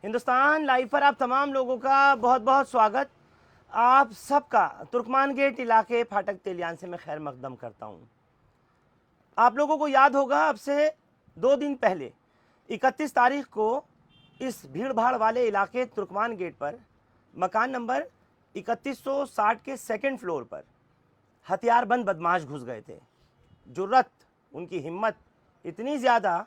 Hindustan live पर आप तमाम लोगों का बहुत बहुत स्वागत। आप सबका तुर्कमान गेट इलाके फाटक तेलियान से मैं खैर मकदम करता हूँ। आप लोगों को याद होगा, अब से 2 दिन पहले 31 तारीख को इस भीड़ भाड़ वाले इलाके तुर्कमान गेट पर मकान नंबर 3160 के सेकंड फ्लोर पर हथियारबंद बदमाश घुस गए थे। जुर्रत, उनकी हिम्मत इतनी ज़्यादा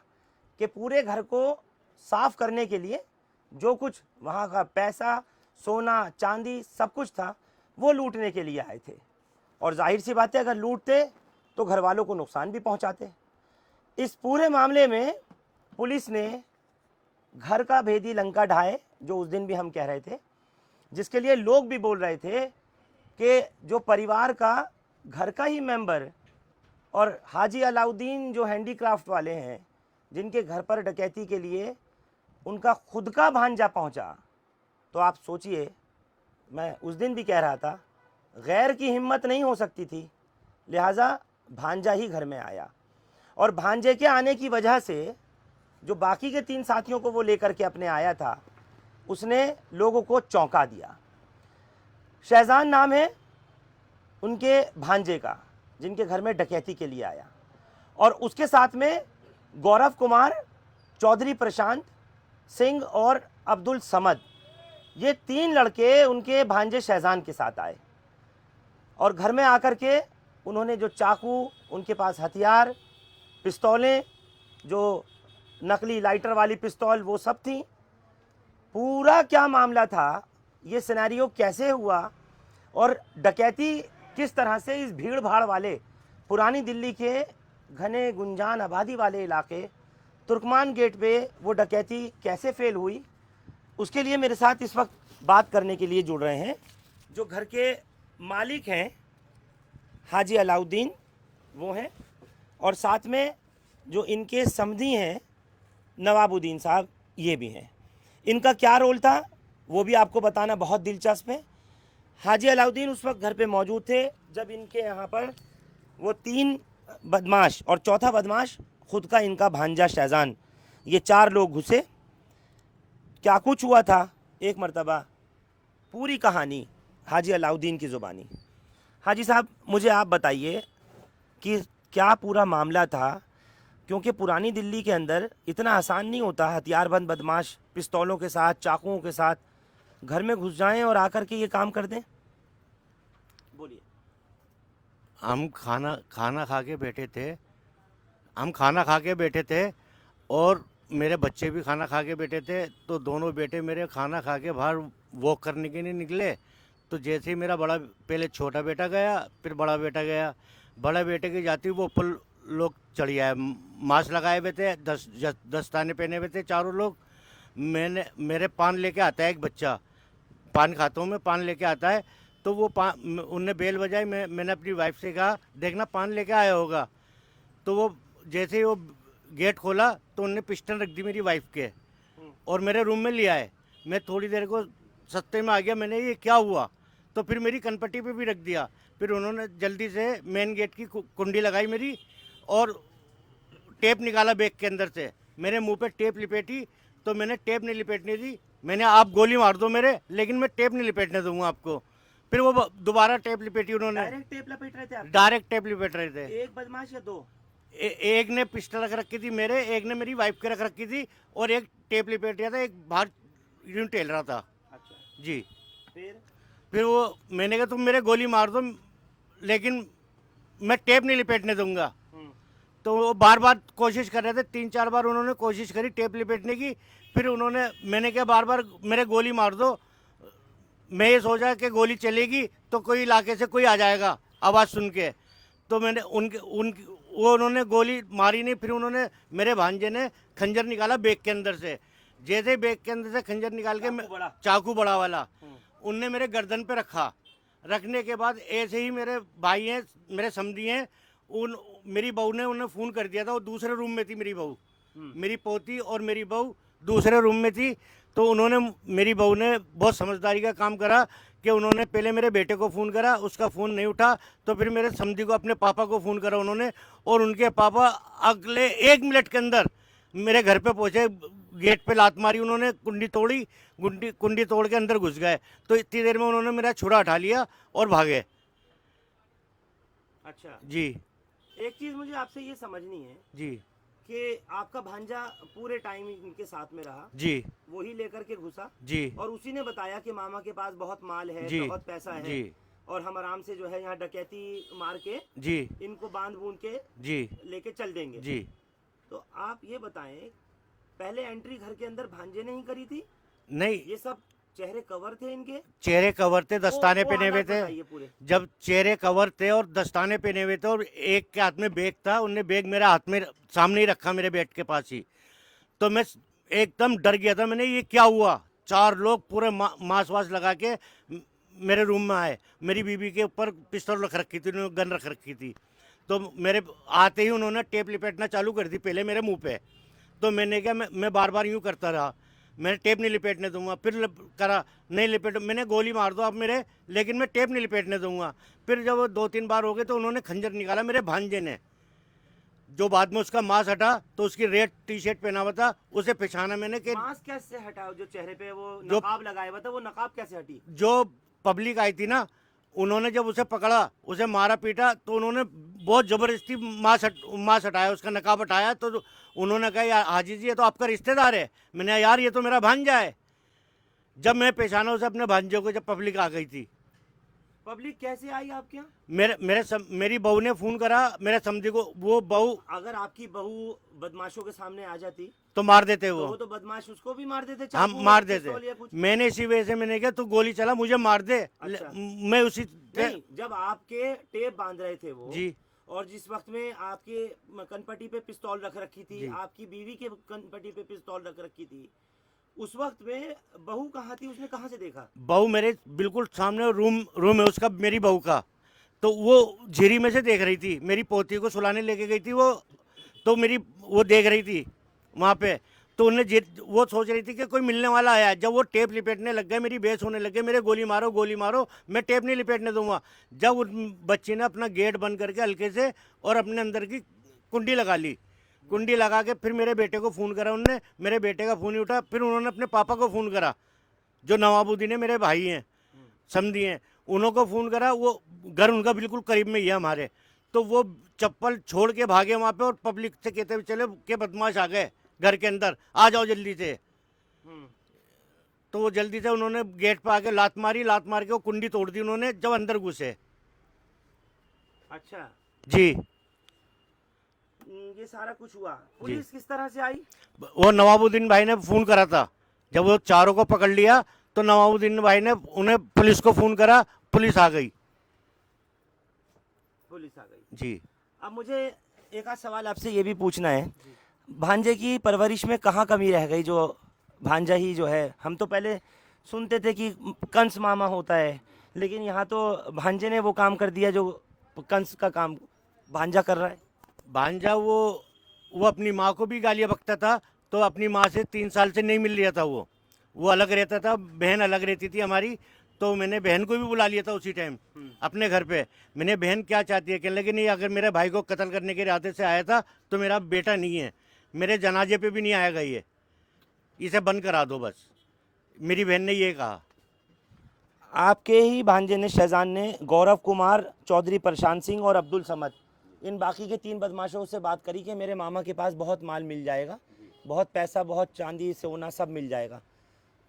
कि पूरे घर को साफ करने के लिए जो कुछ वहाँ का पैसा, सोना, चांदी सब कुछ था वो लूटने के लिए आए थे। और जाहिर सी बात है, अगर लूटते तो घर वालों को नुकसान भी पहुँचाते। इस पूरे मामले में पुलिस ने घर का भेदी लंका ढाए, जो उस दिन भी हम कह रहे थे, जिसके लिए लोग भी बोल रहे थे कि जो परिवार का घर का ही मेंबर और हाजी अलाउद्दीन जो हैंडीक्राफ्ट वाले हैं, जिनके घर पर डकैती के लिए उनका खुद का भांजा पहुंचा, तो आप सोचिए, मैं उस दिन भी कह रहा था गैर की हिम्मत नहीं हो सकती थी, लिहाजा भांजा ही घर में आया। और भांजे के आने की वजह से जो बाकी के 3 साथियों को वो लेकर के अपने आया था, उसने लोगों को चौंका दिया। शहजान नाम है उनके भांजे का, जिनके घर में डकैती के लिए आया, और उसके साथ में गौरव कुमार, चौधरी प्रशांत सिंह और अब्दुल समद, ये 3 लड़के उनके भांजे शहजान के साथ आए। और घर में आकर के उन्होंने जो चाकू, उनके पास हथियार, पिस्तौलें, जो नकली लाइटर वाली पिस्तौल वो सब थी। पूरा क्या मामला था, ये सिनेरियो कैसे हुआ और डकैती किस तरह से इस भीड़ भाड़ वाले पुरानी दिल्ली के घने गुंजान आबादी वाले इलाके तुर्कमान गेट पे वो डकैती कैसे फेल हुई, उसके लिए मेरे साथ इस वक्त बात करने के लिए जुड़ रहे हैं जो घर के मालिक हैं हाजी अलाउद्दीन, वो हैं, और साथ में जो इनके समधी हैं नवाबुद्दीन साहब, ये भी हैं। इनका क्या रोल था वो भी आपको बताना बहुत दिलचस्प है। हाजी अलाउद्दीन उस वक्त घर पे मौजूद थे जब इनके यहाँ पर वो 3 बदमाश और चौथा बदमाश खुद का इनका भांजा शहजान, ये 4 लोग घुसे। क्या कुछ हुआ था, एक मर्तबा पूरी कहानी हाजी अलाउद्दीन की ज़ुबानी। हाजी साहब, मुझे आप बताइए कि क्या पूरा मामला था, क्योंकि पुरानी दिल्ली के अंदर इतना आसान नहीं होता हथियारबंद बदमाश पिस्तौलों के साथ, चाकुओं के साथ घर में घुस जाएं और आकर के ये काम कर दें। बोलिए। हम खाना खा के बैठे थे और मेरे बच्चे भी खाना खा के बैठे थे। तो दोनों बेटे मेरे खाना खा के बाहर वॉक करने के लिए निकले। तो जैसे ही मेरा पहले छोटा बेटा गया, फिर बड़ा बेटा गया। बड़ा बेटे के जाते ही वो ऊपर लोग चढ़ आए, मास्क लगाए हुए थे, दस्ताने पहने हुए थे चारों लोग। मेरे पान लेके आता है एक बच्चा, पान खाता हूँ मैं, पान लेके आता है। तो वो उनने बेल बजाई, मैंने अपनी वाइफ से कहा देखना पान लेके आया होगा। तो वो जैसे ही वो गेट खोला तो उनने पिस्टल रख दी मेरी वाइफ के और मेरे रूम में ले आए। मैं थोड़ी देर को सत्ते में आ गया, मैंने ये क्या हुआ, तो फिर मेरी कनपट्टी पे भी रख दिया। फिर उन्होंने जल्दी से मेन गेट की कुंडी लगाई मेरी और टेप निकाला बैग के अंदर से, मेरे मुंह पे टेप लिपेटी। तो मैंने टेप नहीं लिपेटने दी, मैंने आप गोली मार दो मेरे, लेकिन मैं टेप नहीं लिपेटने दूंगा आपको। फिर वो दोबारा टेप लिपेटी उन्होंने। डायरेक्ट टेप लपेट रहे थे आप? डायरेक्ट टेप लिपेट रहे थे। एक बदमाश या 2? एक ने पिस्टल रख रखी थी मेरे, एक ने मेरी वाइफ के रख रखी थी और एक टेप लिपेट दिया था, एक बाहर यूं टेल रहा था। अच्छा जी। फिर वो मैंने कहा तुम मेरे गोली मार दो, लेकिन मैं टेप नहीं लिपेटने दूंगा। तो वो बार बार कोशिश कर रहे थे, 3-4 बार उन्होंने कोशिश करी टेप लिपेटने की। फिर मैंने कहा बार बार मेरे गोली मार दो। मैं ये सोचा कि गोली चलेगी तो कोई इलाके से कोई आ जाएगा आवाज़ सुन के। तो मैंने उन्होंने गोली मारी नहीं। फिर उन्होंने, मेरे भांजे ने खंजर निकाला बैग के अंदर से। जैसे बैग के अंदर से खंजर निकाल के, चाकू बड़ा वाला, उनने मेरे गर्दन पे रखा। रखने के बाद ऐसे ही मेरे भाई हैं, मेरे समधी हैं, मेरी बहू ने उन्हें फ़ोन कर दिया था। वो दूसरे रूम में थी मेरी बहू, मेरी पोती और मेरी बहू दूसरे रूम में थी। तो मेरी बहू ने बहुत समझदारी का काम करा कि उन्होंने पहले मेरे बेटे को फ़ोन करा, उसका फ़ोन नहीं उठा तो फिर मेरे समधी को, अपने पापा को फ़ोन करा उन्होंने, और उनके पापा अगले 1 मिनट के अंदर मेरे घर पे पहुँचे। गेट पे लात मारी उन्होंने, कुंडी तोड़ी, कुंडी तोड़ के अंदर घुस गए। तो इतनी देर में उन्होंने मेरा छुरा उठा लिया और भागे। अच्छा, जी एक चीज मुझे आपसे ये समझनी है जी कि आपका भांजा पूरे टाइम इनके साथ में रहा, जी वही लेकर के घुसा जी और उसी ने बताया कि मामा के पास बहुत माल है, जी बहुत पैसा है जी और हम आराम से जो है यहाँ डकैती मार के जी इनको बांध बूंद के जी लेके चल देंगे। जी। तो आप ये बताएं, पहले एंट्री घर के अंदर भांजे ने ही करी थी? नहीं, ये सब चेहरे कवर थे इनके? चेहरे कवर थे, दस्ताने वो पहने हुए हालात थे। बताइए पूरे। जब चेहरे कवर थे और दस्ताने पहने हुए थे और एक के हाथ में बैग था, उनने बैग मेरे हाथ में सामने ही रखा, मेरे बेड के पास ही। तो मैं एकदम डर गया था, मैंने ये क्या हुआ। 4 लोग पूरे मांस वास लगा के मेरे रूम में आए। मेरी बीबी के ऊपर पिस्तौल रख रखी थी, उन्होंने गन रख रखी थी। तो मेरे आते ही उन्होंने टेप लिपेटना चालू कर दी पहले मेरे मुंह पे। तो मैंने क्या, मैं बार बार यूँ करता रहा, मैंने टेप नहीं लिपेटने दूंगा। फिर करा, नहीं लिपेट, मैंने गोली मार दो आप मेरे, लेकिन मैं टेप नहीं लिपेटने दूंगा। फिर जब वो 2-3 बार हो गए तो उन्होंने खंजर निकाला मेरे भांजे ने, जो बाद में उसका मांस हटा तो उसकी रेड टी शर्ट पहना हुआ था, उसे पहचाना मैंने कि मास्क कैसे हटाओ? जो चेहरे पे वो जो- नकाब लगाया हुआ था, वो नकाब कैसे हटी? जो पब्लिक आई थी ना, उन्होंने जब उसे पकड़ा, उसे मारा पीटा, तो उन्होंने बहुत ज़बरदस्ती मांस हटाया, उसका नकाब हटाया। तो उन्होंने कहा यार हाजी जी ये तो आपका रिश्तेदार है। मैंने कहा यार ये तो मेरा भांजा है। जब मैं पहचाना उसे अपने भांजे को, जब पब्लिक आ गई थी। पब्लिक कैसे आई आपके यहाँ? मेरी बहू ने फ़ोन करा मेरे समझी को। वो बहू अगर आपकी बहू बदमाशों के सामने आ जाती तो मार देते तो वो, वो तो बदमाश उसको भी मार देते, हम चाकू, मार पिस्तौल देते। या कुछ। मैंने इसी वजह से मैंने कहा तू गोली चला, मुझे मार दे। अच्छा। मैं उसी नहीं, जब आपके टेप बांध रहे थे वो, जी और जिस वक्त में आपके कनपट्टी पे पिस्तौल रख रखी थी, जी। आपकी बीवी के कनपट्टी पे पिस्तौल रख रखी थी, उस वक्त में बहू कहाँ थी? उसने कहाँ से देखा? बहू मेरे बिल्कुल सामने रूम है उसका, मेरी बहू का। तो वो झिरी में से देख रही थी, मेरी पोती को सुलाने लेके गई थी वो। तो वो देख रही थी वहाँ पे। तो वो सोच रही थी कि कोई मिलने वाला आया है। जब वो टेप लिपेटने लग गए, मेरी बेस होने लग गई, मेरे गोली मारो गोली मारो, मैं टेप नहीं लिपेटने दूंगा। जब उस बच्ची ने अपना गेट बंद करके हल्के से और अपने अंदर की कुंडी लगा ली, कुंडी लगा के फिर मेरे बेटे को फ़ोन करा उनने, मेरे बेटे का फ़ोन ही उठा। फिर उन्होंने अपने पापा को फ़ोन करा, जो नवाबुद्दीन है, मेरे भाई हैं, समझी हैं, उन्होंने फ़ोन करा। वो घर उनका बिल्कुल करीब में ही है हमारे। तो वो चप्पल छोड़ के भागे वहाँ पे और पब्लिक से कहते हुए चले कि बदमाश आ गए घर के अंदर, आ जाओ जल्दी से। तो वो जल्दी से उन्होंने गेट पे आके लात मारी, लात मार के वो कुंडी तोड़ दी उन्होंने जब अंदर घुसे। अच्छा, जी। ये सारा कुछ हुआ। पुलिस किस तरह से आई? वो नवाबुद्दीन भाई ने फ़ोन करा था। जब वो चारों को पकड़ लिया तो नवाबुद्दीन भाई ने उन्हें पुलिस को फ़ोन करा, पुलिस आ गई। पुलिस आ गई। जी। अब मुझे एक आध सवाल आपसे ये भी पूछना है, भांजे की परवरिश में कहाँ कमी रह गई? जो भांजा ही जो है, हम तो पहले सुनते थे कि कंस मामा होता है, लेकिन यहाँ तो भांजे ने वो काम कर दिया जो कंस का काम भांजा कर रहा है। भांजा वो अपनी माँ को भी गालियाँ बकता था। तो अपनी माँ से 3 साल से नहीं मिल रहा था। वो अलग रहता था, बहन अलग रहती थी हमारी। तो मैंने बहन को भी बुला लिया था उसी टाइम अपने घर पे। मैंने बहन क्या चाहती है, कहने लगी नहीं, अगर मेरे भाई को कत्ल करने के इरादे से आया था तो मेरा बेटा नहीं है, मेरे जनाजे पे भी नहीं आएगा, ये इसे बंद करा दो बस। मेरी बहन ने ये कहा। आपके ही भांजे ने, शहजान ने, गौरव कुमार, चौधरी प्रशांत सिंह और अब्दुल समद, इन बाकी के 3 बदमाशों से बात करी कि मेरे मामा के पास बहुत माल मिल जाएगा, बहुत पैसा, बहुत चांदी सोना सब मिल जाएगा।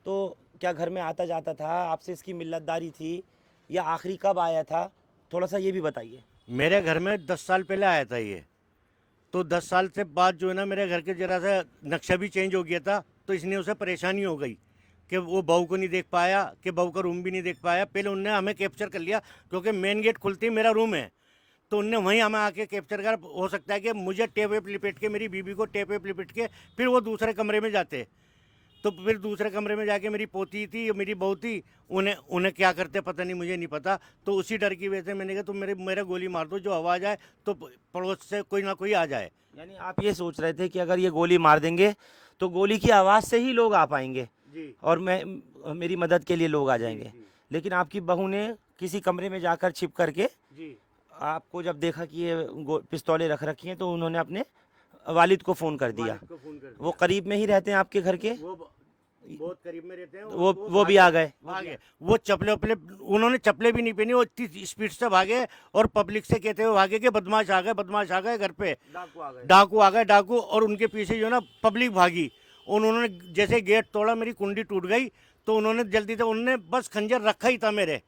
तो क्या घर में आता जाता था? आपसे इसकी मिल्लतदारी थी या आखिरी कब आया था? थोड़ा सा ये भी बताइए। मेरे घर में 10 साल पहले आया था ये। तो 10 साल से बाद जो है ना, मेरे घर के ज़रा सा नक्शा भी चेंज हो गया था। तो इसलिए उसे परेशानी हो गई कि वो बहू को नहीं देख पाया, कि बहू का रूम भी नहीं देख पाया। पहले उनने हमें कैप्चर कर लिया, क्योंकि मेन गेट खुलती मेरा रूम है। तो उनने वहीं हमें आके कैप्चर कर, हो सकता है कि मुझे टेप वेप लिपेट के, मेरी बीबी को टेप वेप लिपेट के फिर वो दूसरे कमरे में जाते। तो फिर दूसरे कमरे में जाके मेरी पोती थी, मेरी बहू थी, उन्हें क्या करते पता नहीं, मुझे नहीं पता। तो उसी डर की वजह से मैंने कहा तुम मेरा गोली मार दो, जो आवाज़ आए तो पड़ोस से कोई ना कोई आ जाए। यानी आप ये सोच रहे थे कि अगर ये गोली मार देंगे तो गोली की आवाज़ से ही लोग आ पाएंगे जी। और मेरी मदद के लिए लोग आ जाएंगे। जी। लेकिन आपकी बहू ने किसी कमरे में जाकर छिप करके जी आपको जब देखा कि ये पिस्तौलें रख रखी हैं, तो उन्होंने अपने वालिद को फ़ोन कर दिया। वालिद को फोन कर वो करीब में ही रहते हैं आपके घर के? वो बहुत करीब में रहते हैं। वो भी आ गए? भागे। वो चप्पले वप्पले, उन्होंने चप्पले भी नहीं पहनी, वो इतनी स्पीड से भागे और पब्लिक से कहते हुए भागे कि बदमाश आ गए, बदमाश आ गए घर पे, डाकू आ गए, डाकू। और उनके पीछे जो है ना पब्लिक भागी। उन्होंने जैसे गेट तोड़ा, मेरी कुंडी टूट गई, तो उन्होंने जल्दी से, उन्होंने बस खंजर रखा ही था मेरे।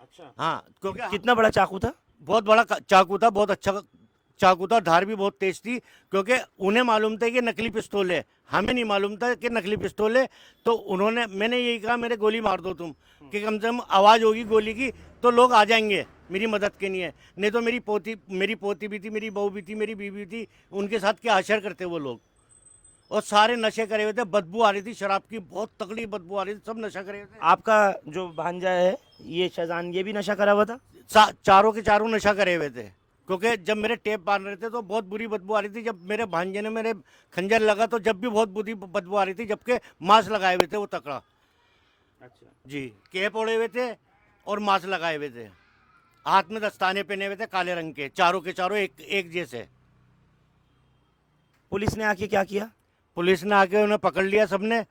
अच्छा। हाँ, क्योंकि कितना बड़ा चाकू था? बहुत बड़ा चाकू था, बहुत अच्छा चाकू था, धार भी बहुत तेज थी, क्योंकि उन्हें मालूम था कि नकली पिस्तौल है, हमें नहीं मालूम था कि नकली पिस्तौल है। तो उन्होंने, मैंने यही कहा मेरे गोली मार दो तुम, कि कम से कम आवाज़ होगी गोली की तो लोग आ जाएंगे मेरी मदद के लिए। नहीं तो मेरी पोती भी थी, मेरी बहू भी थी, मेरी बीवी भी थी, उनके साथ क्या हशर करते वो लोग। और सारे नशे करे हुए थे, बदबू आ रही थी शराब की, बहुत तगड़ी बदबू आ रही थी, सब नशा करे हुए थे। आपका जो भांजा है ये शहजान, ये भी नशा करा हुआ था? चारों के चारों नशा करे हुए थे, क्योंकि जब मेरे टेप बांध रहे थे तो बहुत बुरी बदबू आ रही थी। जब मेरे भांजे ने मेरे खंजर लगा तो जब भी बहुत बुरी बदबू आ रही थी, जबकि मास्क लगाए हुए थे वो तकड़ा। अच्छा। जी, कैप ओढ़े हुए थे और मास्क लगाए हुए थे, हाथ में दस्ताने पहने हुए थे काले रंग के, चारों के चारों एक जैसे। पुलिस ने आके क्या किया? पुलिस ने आके उन्हें पकड़ लिया सबने,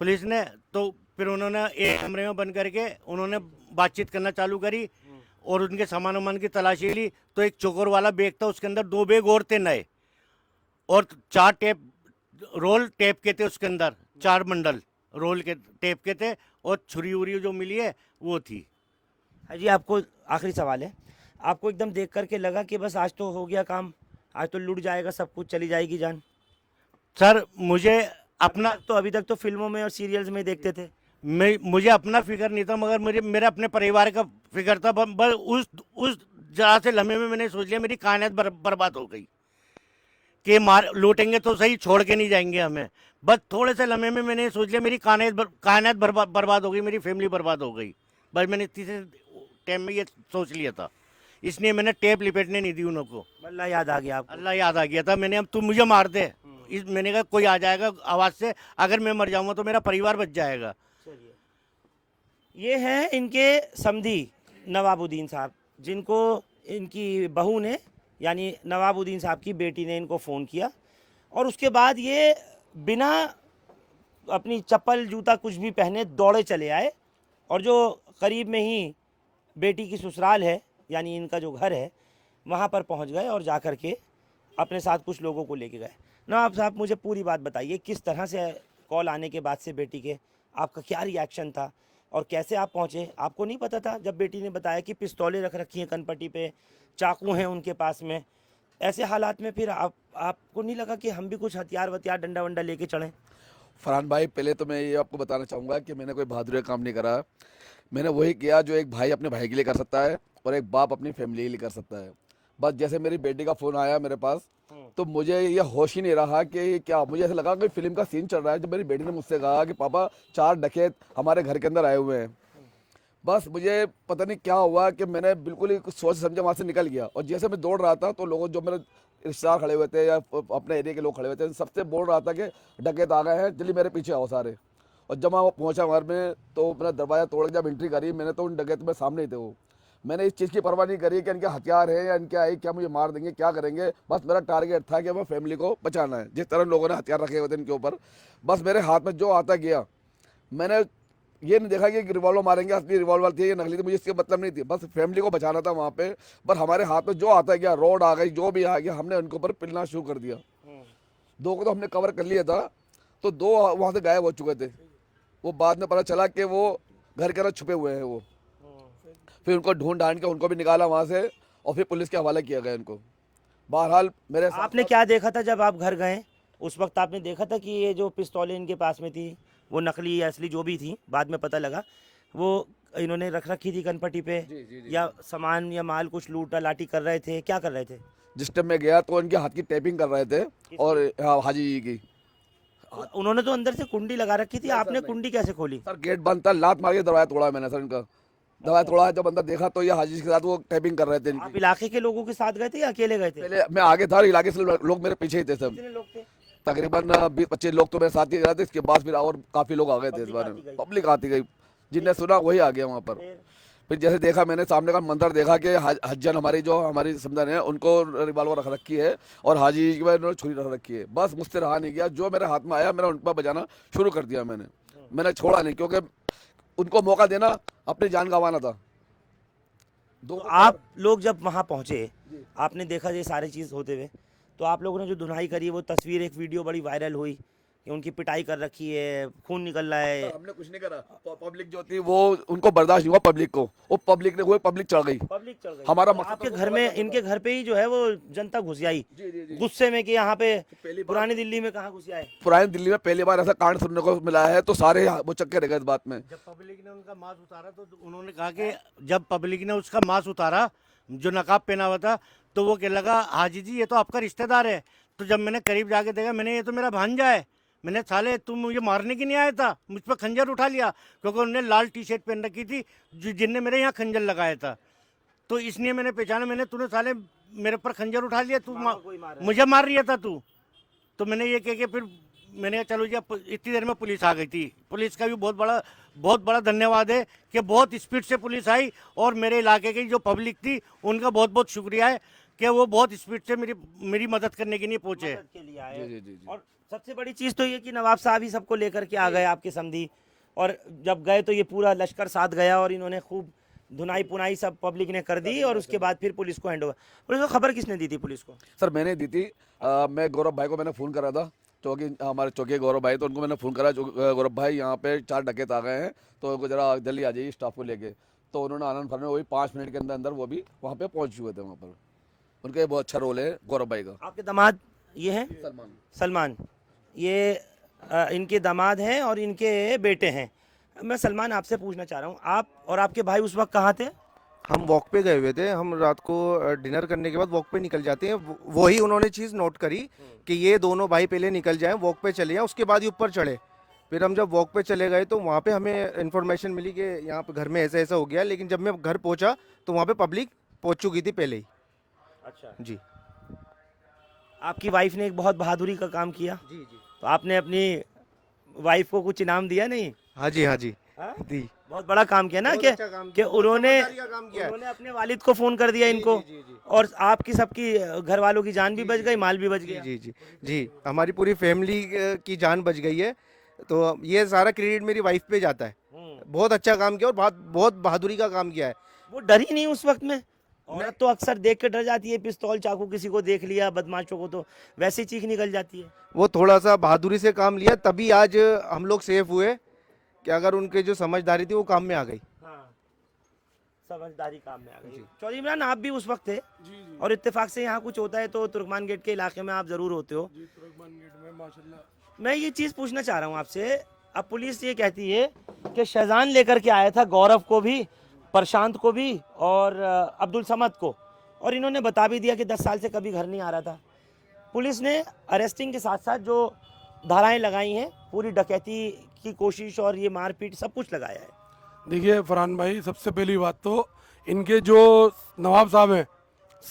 पुलिस ने। तो फिर उन्होंने एक कमरे में बंद करके उन्होंने बातचीत करना चालू करी और उनके सामान वामान की तलाशी ली। तो एक चोकर वाला बैग था, उसके अंदर 2 बैग और थे नए, और 4 रोल टेप के थे उसके अंदर, 4 बंडल रोल के टेप के थे, और छुरी उरी जो मिली है वो थी। जी, आपको आखिरी सवाल है, आपको एकदम देख करके लगा कि बस आज तो हो गया काम, आज तो लूट जाएगा सब कुछ, चली जाएगी जान? सर मुझे अपना, अभी तक तो फिल्मों में और सीरियल्स में देखते थे। मुझे अपना फिक्र नहीं था, मगर मेरे अपने परिवार का फिक्र था। बस उस जरा से लम्हे में मैंने सोच लिया मेरी कायनात बर्बाद हो गई, कि मार लूटेंगे तो सही, छोड़ के नहीं जाएंगे हमें। बस थोड़े से लम्हे में मैंने सोच लिया मेरी कायनात बर्बाद हो गई, मेरी फैमिली बर्बाद हो गई। बस मैंने तीसरे टाइम में ये सोच लिया था, इसलिए मैंने टेप लिपेटने नहीं दी उनको। अल्लाह याद आ गया आपको? अल्लाह याद आ गया था। मैंने, अब तू मुझे मार दे, मैंने कहा कोई आ जाएगा आवाज़ से, अगर मैं मर जाऊंगा तो मेरा परिवार बच जाएगा। ये हैं इनके समधी नवाबुद्दीन साहब, जिनको इनकी बहू ने, यानी नवाबुद्दीन साहब की बेटी ने इनको फ़ोन किया, और उसके बाद ये बिना अपनी चप्पल जूता कुछ भी पहने दौड़े चले आए, और जो करीब में ही बेटी की ससुराल है, यानी इनका जो घर है, वहाँ पर पहुँच गए और जा कर के अपने साथ कुछ लोगों को लेके गए। नवाब साहब, मुझे पूरी बात बताइए, किस तरह से कॉल आने के बाद से बेटी के आपका क्या रिएक्शन था, और कैसे आप पहुँचे? आपको नहीं पता था जब बेटी ने बताया कि पिस्तौलें रख रखी हैं कनपट्टी पे, चाकू हैं उनके पास में, ऐसे हालात में फिर आपको नहीं लगा कि हम भी कुछ हथियार वथियार, डंडा वंडा लेके चलें? फरहान भाई, पहले तो मैं ये आपको बताना चाहूँगा कि मैंने कोई बहादुरी का काम नहीं करा। मैंने वही किया जो एक भाई अपने भाई के लिए कर सकता है और एक बाप अपनी फैमिली के लिए कर सकता है। बस जैसे मेरी बेटी का फ़ोन आया मेरे पास, तो मुझे ये होश ही नहीं रहा कि क्या, मुझे ऐसा लगा कि फिल्म का सीन चल रहा है। जब मेरी बेटी ने मुझसे कहा कि पापा 4 डकैत हमारे घर के अंदर आए हुए हैं, बस मुझे पता नहीं क्या हुआ कि मैंने बिल्कुल ही कुछ सोच समझे वहाँ से निकल गया। और जैसे मैं दौड़ रहा था तो लोगों, जो मेरे रिश्तेदार खड़े हुए थे या अपने एरिया के लोग खड़े हुए थे, सबसे बोल रहा था कि डकैत आ गए हैं, जल्दी मेरे पीछे आओ सारे। और जब मैं पहुँचा घर में तो मेरा दरवाज़ा तोड़ के जब एंट्री करी मैंने, तो उन डकैत में सामने ही थे वो। मैंने इस चीज़ की परवाह नहीं करी कि इनके हथियार है या इनके आई क्या मुझे मार देंगे, क्या करेंगे। बस मेरा टारगेट था कि मैं फैमिली को बचाना है। जिस तरह लोगों ने हथियार रखे हुए थे इनके ऊपर, बस मेरे हाथ में जो आता गया, मैंने ये नहीं देखा कि रिवॉल्वर मारेंगे, असली रिवॉल्वर थी या नकली थी, मुझे इसके मतलब नहीं थी, बस फैमिली को बचाना था वहाँ पे। पर हमारे हाथ में जो आता गया, रोड आ गई, जो भी आ गया, हमने उनके ऊपर पिलना शुरू कर दिया। 2 को तो हमने कवर कर लिया था, तो 2 वहाँ से गायब हो चुके थे। वो बाद में पता चला कि वो घर के अंदर छुपे हुए हैं वो। फिर उनको ढूंढ ढांड के उनको भी निकाला वहाँ से और फिर पुलिस के हवाले किया गया इनको। बहरहाल मेरे आपने क्या देखा था जब आप घर गए? उस वक्त आपने देखा था कि ये जो पिस्तौलें इनके पास में थी वो नकली या असली जो भी थी, बाद में पता लगा, वो इन्होंने रख रखी थी कनपट्टी पे? जी। या सामान या माल कुछ लूटा लाटी कर रहे थे, क्या कर रहे थे? जिस टाइम में गया तो इनके हाथ की टेपिंग कर रहे थे, और हाजी जी की। उन्होंने तो अंदर से कुंडी लगा रखी थी, आपने कुंडी कैसे खोली? सर गेट बंद था, लात मार के दरवाजा तोड़ा मैंने सर इनका। दरवाजा तोड़ा, जब अंदर देखा तो ये हाजी के साथ वो टैपिंग कर रहे थे इनकी। आप इलाके के लोगों के साथ गए थे या अकेले गए थे? पहले मैं आगे था, इलाके से लोग मेरे पीछे ही थे सब। कितने लोग थे? तकरीबन 20-25 लोग तो मेरे साथ ही गए थे। इसके बाद फिर और काफ़ी लोग आ गए थे इस बारे में, पब्लिक आती गई, जिनने सुना वही आ गया वहाँ पर। फिर जैसे देखा मैंने सामने का मंदिर देखा कि हज्जन हमारी जो हमारी समझन है उनको रिवाल्वर रख रखी है और हाजी जी के बाद उन्होंने छुरी रख रखी है। बस मुझसे रहा नहीं गया, जो मेरे हाथ में आया मैंने उन पर बजाना शुरू कर दिया। मैंने छोड़ा नहीं, क्योंकि उनको मौका देना अपनी जान गंवाना था। तो आप लोग जब वहाँ पहुँचे, आपने देखा ये सारी चीज़ होते हुए, तो आप लोगों ने जो धुनाई करी, वो तस्वीर, एक वीडियो बड़ी वायरल हुई कि उनकी पिटाई कर रखी है, खून निकल रहा है। हमने कुछ नहीं करा, पब्लिक जो थी वो उनको बर्दाश्त नहीं हुआ, पब्लिक को, वो पब्लिक ने हुए, पब्लिक चढ़ गई। पब्लिक चढ़ गई। हमारा तो मकसद आपके तो घर में, इनके घर पे ही जो है वो जनता घुस आई जी। गुस्से में कि यहाँ पे पहली बार पुरानी दिल्ली में कहाँ घुस आए। पुरानी दिल्ली में पहली बार ऐसा कांड सुनने को मिला है, तो सारे वो चक्के रह गए इस बात में। जब पब्लिक ने उनका मास्क उतारा तो उन्होंने कहा कि जब पब्लिक ने उसका मास्क उतारा, जो नकाब पहना हुआ था, तो वो कहने लगा हाजी जी ये तो आपका रिश्तेदार है। तो जब मैंने करीब जाके देखा, मैंने ये तो मेरा भांजा है। मैंने साले तुम मुझे मारने की नहीं आया था, मुझ पर खंजर उठा लिया, क्योंकि उन्होंने लाल टी शर्ट पहन रखी थी जिनने मेरे यहाँ खंजर लगाया था। तो इसलिए मैंने पहचाना, मैंने तूने साले मेरे पर खंजर उठा लिया, तू मुझे मार रहा था तू। तो मैंने ये कह के फिर मैंने कहा चलो जी, अब इतनी देर में पुलिस आ गई थी। पुलिस का भी बहुत बड़ा धन्यवाद है कि बहुत स्पीड से पुलिस आई, और मेरे इलाके की जो पब्लिक थी उनका बहुत बहुत शुक्रिया है कि वो बहुत स्पीड से मेरी मदद करने के लिए पहुंचे। मदद के लिए आए। जी। और सबसे बड़ी चीज़ तो ये कि नवाब साहब ही सबको लेकर के आ गए, आपके समधी, और जब गए तो ये पूरा लश्कर साथ गया और इन्होंने खूब धुनाई पुनाई सब पब्लिक ने कर दी, और उसके बाद फिर पुलिस को हैंड ओवर। पुलिस को खबर किसने दी थी पुलिस को? सर मैंने दी थी, मैं गौरव भाई को मैंने फ़ोन करा था, हमारे चौकी गौरव भाई, तो उनको मैंने फ़ोन करा, गौरव भाई यहाँ पे 4 डकैत आ गए हैं, तो जरा जल्दी आ जाइए स्टाफ को लेके। तो उन्होंने आनंद फन में वही 5 मिनट के अंदर अंदर वो भी वहाँ पे पहुँच चुके थे। वहाँ पर उनका बहुत अच्छा रोल है गौरव भाई का। आपके दामाद ये हैं सलमान, ये इनके दामाद हैं और इनके बेटे हैं। मैं सलमान आपसे पूछना चाह रहा हूँ, आप और आपके भाई उस वक्त कहाँ थे? हम वॉक पे गए हुए थे। हम रात को डिनर करने के बाद वॉक पे निकल जाते हैं। वही उन्होंने चीज़ नोट करी कि ये दोनों भाई पहले निकल जाएं, वॉक पे चले जाएं, उसके बाद ही ऊपर चढ़े। फिर हम जब वॉक पे चले गए तो वहाँ पे हमें इन्फॉर्मेशन मिली कि यहाँ पे घर में ऐसा ऐसा हो गया, लेकिन जब मैं घर पहुँचा तो वहाँ पे पब्लिक पहुँच चुकी थी पहले ही। अच्छा जी आपकी वाइफ ने एक बहुत बहादुरी का काम किया, जी। तो आपने अपनी वाइफ को कुछ इनाम दिया नहीं? हाँ जी हाँ? दी। बहुत बड़ा काम किया ना, बहुत कि अच्छा काम कि किया, बहुत उन्होंने समझदारी का काम किया है। उन्होंने अपने वालिद को फोन कर दिया इनको, जी। और आपकी सबकी घर वालों की जान भी बच गई, माल भी बच गया। जी हमारी पूरी फैमिली की जान बच गई है। तो ये सारा क्रेडिट मेरी वाइफ पे जाता है। बहुत अच्छा काम किया और बहुत बहादुरी का काम किया है। वो डरी नहीं उस वक्त में? औरत तो अक्सर देख के डर जाती है, पिस्तौल चाकू किसी को देख लिया बदमाशों को तो वैसे ही चीख निकल जाती है। वो थोड़ा सा बहादुरी से काम लिया, तभी आज हम लोग सेफ हुए, कि अगर उनके जो समझदारी थी वो काम में आ गई। हाँ, समझदारी काम में आ गई। चौधरी इमरान, आप भी उस वक्त थे और इत्तेफाक से यहाँ कुछ होता है तो तुर्कमान गेट के इलाके में आप जरूर होते हो। तुर्कमान गेट में माशाल्लाह। मैं ये चीज़ पूछना चाह रहा हूँ आपसे, अब पुलिस ये कहती है कि शहजान लेकर के आया था गौरव को भी, प्रशांत को भी और अब्दुल समद को, और इन्होंने बता भी दिया कि 10 साल से कभी घर नहीं आ रहा था। पुलिस ने अरेस्टिंग के साथ साथ जो धाराएं लगाई हैं, पूरी डकैती की कोशिश और ये मारपीट सब कुछ लगाया है। देखिए फरहान भाई, सबसे पहली बात तो इनके जो नवाब साहब हैं,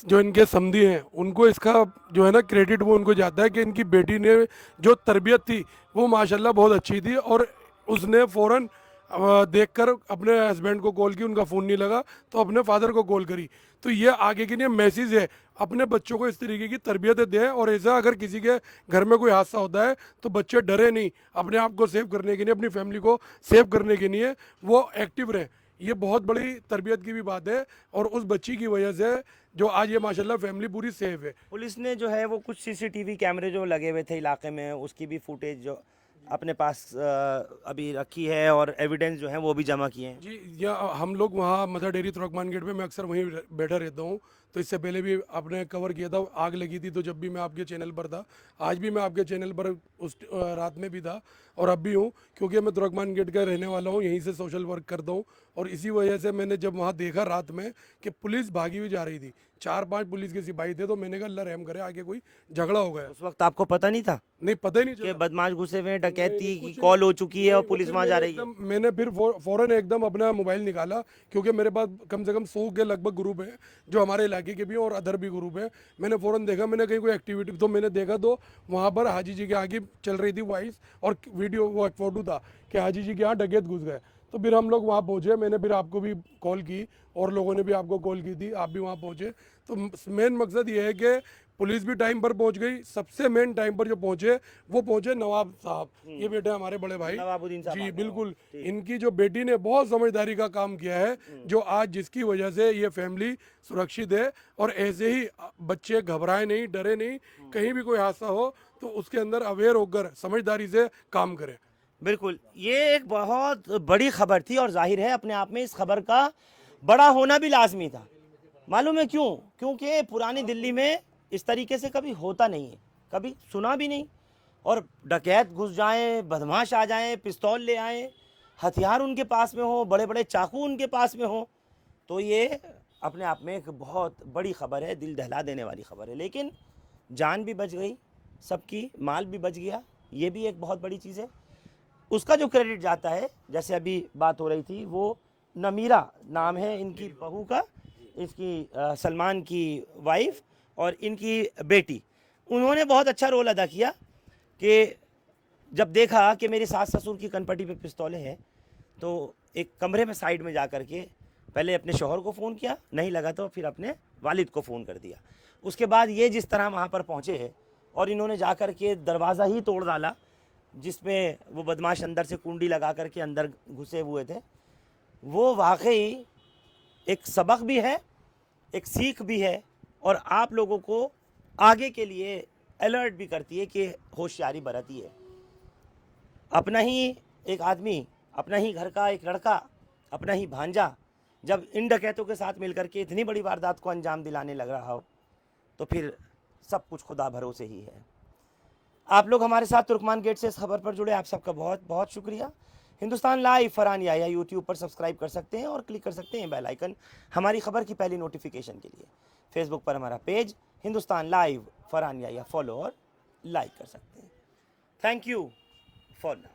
जो इनके समधी हैं, उनको इसका जो है ना क्रेडिट वो उनको जाता है कि इनकी बेटी ने जो तरबियत थी वो माशाल्लाह बहुत अच्छी थी, और उसने फ़ौरन देखकर अपने हस्बैंड को कॉल की, उनका फ़ोन नहीं लगा तो अपने फादर को कॉल करी। तो ये आगे के लिए मैसेज है, अपने बच्चों को इस तरीके की तरबियत दें, और ऐसा अगर किसी के घर में कोई हादसा होता है तो बच्चे डरे नहीं, अपने आप को सेव करने के लिए, अपनी फैमिली को सेव करने के लिए वो एक्टिव रहें। ये बहुत बड़ी तरबियत की भी बात है, और उस बच्ची की वजह से जो आज ये माशाल्लाह फैमिली पूरी सेफ है। पुलिस ने जो है वो कुछ सीसीटीवी कैमरे जो लगे हुए थे इलाके में, उसकी भी फुटेज जो अपने पास अभी रखी है, और एविडेंस जो है वो भी जमा किए हैं। जी, या हम लोग वहाँ मदर डेयरी तुर्कमान गेट में, मैं अक्सर वहीं बैठा रहता हूँ, तो इससे पहले भी आपने कवर किया था, आग लगी थी तो जब भी मैं आपके चैनल पर था, आज भी मैं आपके चैनल पर उस रात में भी था और अब भी हूँ, क्योंकि मैं तुर्कमान गेट का रहने वाला हूँ, यहीं से सोशल वर्क करता हूँ। और इसी वजह से मैंने जब वहाँ देखा रात में कि पुलिस भागी हुई जा रही थी, 4-5 पुलिस के सिपाही थे, तो मैंने कहा अल्लाह रहम करे, आगे कोई झगड़ा हो गया। उस वक्त आपको पता नहीं था नहीं, पता ही नहीं कि चला। बदमाश घुसे हुए हैं, डकैती की कॉल हो चुकी है और पुलिस वहां जा रही है? मैंने फिर फौरन एकदम अपना मोबाइल निकाला, क्योंकि मेरे पास कम से कम 100 के लगभग ग्रुप हैं जो हमारे इलाके के भी हैं और अदर भी ग्रुप हैं। मैंने फौरन देखा, मैंने कहीं कोई एक्टिविटी, तो मैंने देखा तो वहाँ पर हाजी जी के आगे चल रही थी वॉइस और वीडियो, वो एक फोटो था कि हाजी जी के यहाँ डकैत घुस गए। तो फिर हम लोग वहाँ पहुँचे, मैंने फिर आपको भी कॉल की और लोगों ने भी आपको कॉल की थी, आप भी वहाँ पहुँचे। तो मेन मकसद ये है कि पुलिस भी टाइम पर पहुँच गई, सबसे मेन टाइम पर जो पहुँचे वो पहुँचे नवाब साहब, ये बेटे हमारे बड़े भाई नवाबुद्दीन साहब जी आ गए। बिल्कुल। इनकी जो बेटी ने बहुत समझदारी का काम किया है, जो आज जिसकी वजह से ये फैमिली सुरक्षित है। और ऐसे ही बच्चे घबराए नहीं, डरे नहीं, कहीं भी कोई हादसा हो तो उसके अंदर अवेयर होकर समझदारी से काम करें। बिल्कुल, ये एक बहुत बड़ी खबर थी और जाहिर है अपने आप में इस खबर का बड़ा होना भी लाजमी था। मालूम है क्यों? क्योंकि पुरानी दिल्ली में इस तरीके से कभी होता नहीं है, कभी सुना भी नहीं। और डकैत घुस जाएं, बदमाश आ जाएं, पिस्तौल ले आएं, हथियार उनके पास में हो, बड़े बड़े चाकू उनके पास में हो, तो ये अपने आप में एक बहुत बड़ी खबर है, दिल दहला देने वाली खबर है। लेकिन जान भी बच गई सबकी, माल भी बच गया, ये भी एक बहुत बड़ी चीज़ है। उसका जो क्रेडिट जाता है, जैसे अभी बात हो रही थी, वो नमीरा नाम है इनकी बहू का, इसकी सलमान की वाइफ और इनकी बेटी। उन्होंने बहुत अच्छा रोल अदा किया कि जब देखा कि मेरे सास ससुर की कनपटी पे पिस्तौलें हैं, तो एक कमरे में साइड में जा कर के पहले अपने शौहर को फ़ोन किया, नहीं लगा तो फिर अपने वालिद को फ़ोन कर दिया। उसके बाद ये जिस तरह वहाँ पर पहुँचे हैं और इन्होंने जा कर के दरवाज़ा ही तोड़ डाला, जिसमें वो बदमाश अंदर से कुंडी लगा कर के अंदर घुसे हुए थे, वो वाकई एक सबक भी है, एक सीख भी है और आप लोगों को आगे के लिए अलर्ट भी करती है कि होशियारी बरतिए। अपना ही एक आदमी, अपना ही घर का एक लड़का, अपना ही भांजा जब इन डकैतों के साथ मिलकर के इतनी बड़ी वारदात को अंजाम दिलाने लग रहा हो, तो फिर सब कुछ खुदा भरोसे ही है। आप लोग हमारे साथ तुर्कमान गेट से इस खबर पर जुड़े, आप सबका बहुत बहुत शुक्रिया। हिंदुस्तान लाइव फरहान याह्या यूट्यूब पर सब्सक्राइब कर सकते हैं और क्लिक कर सकते हैं बेल आइकन हमारी खबर की पहली नोटिफिकेशन के लिए। फेसबुक पर हमारा page Hindustan live Farhan Yahya follow और लाइक कर सकते हैं। Thank you for now.